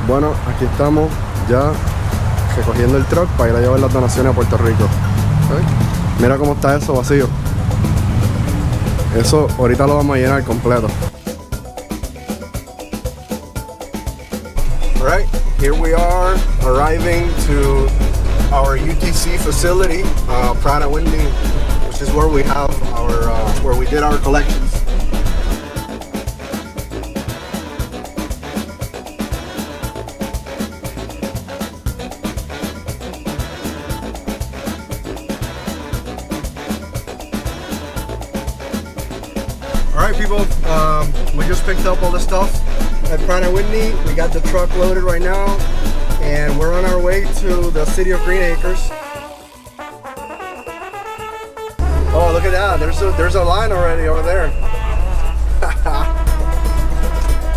Bueno, aquí estamos ya recogiendo el truck para ir a llevar las donaciones a Puerto Rico. ¿Okay? Mira cómo está eso vacío. Eso ahorita lo vamos a llenar completo. Alright, here we are arriving to our UTC facility, Pratt & Whitney, which is where we have our, where we did our collections. Alright people, we just picked up all the stuff at Pratt & Whitney. We got the truck loaded right now and we're on our way to the City of Greenacres. Oh, look at that, there's a line already over there.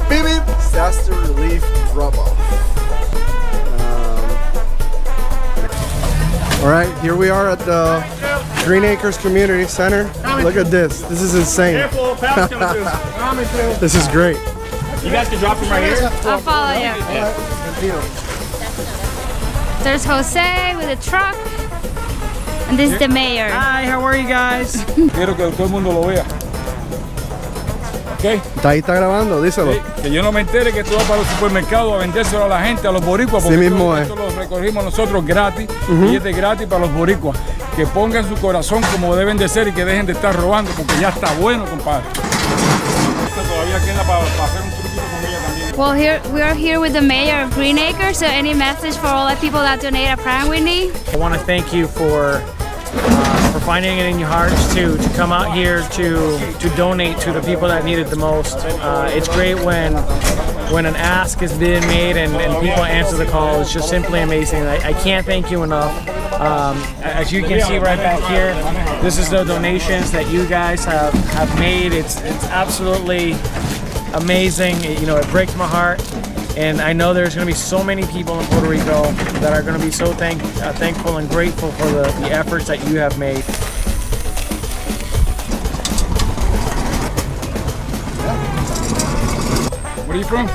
Beep beep, disaster relief drop-off. Alright, here we are at the Greenacres Community Center. Look at this. This is insane. This is great. You guys can drop them right here. I'll follow you. There's Jose with a truck. And this is the mayor. Hi, how are you guys? Quiero que todo el mundo lo vea. Okay. Ahí está grabando, díselo. Sí, que yo no me entere que esto va para los supermercados a vendérselo a la gente, a los boricuas, porque sí mismo esto lo recogimos nosotros gratis, y es de gratis para los boricuas. Que pongan su corazón como deben de ser y que dejen de estar robando, porque ya está bueno, compadre. Esto todavía queda para hacer un truquito con ella también. Well, we are here with the mayor of Greenacres. So any message for all the people that donate at Pratt & Whitney? I want to thank you for finding it in your hearts to come out here to donate to the people that need it the most. It's great when an ask is being made and people answer the call. It's just simply amazing. I can't thank you enough. As you can see right back here, this is the donations that you guys have made. It's absolutely amazing. You know, it breaks my heart. And I know there's going to be so many people in Puerto Rico that are going to be so thankful and grateful for the efforts that you have made. Where are you from?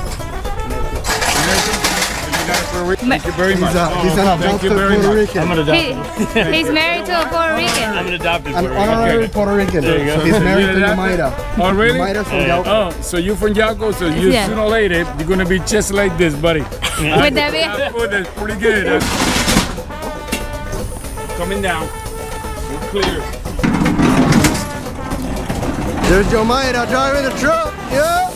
Thank you very much. He's an adopted Puerto Rican. I'm an adopted. He's married to a Puerto Rican. I'm an adopted An Puerto Rican. honorary Puerto Rican. There you go. He's married to You did that? Yamaira. Oh, really? Yamaira's from Yauco. Oh, so you're from Yauco, so you Yeah. sooner or later, you're going to be just like this, buddy. With Debbie. That's pretty good. Huh? Coming down. We're clear. There's Yamaira driving the truck. Yeah.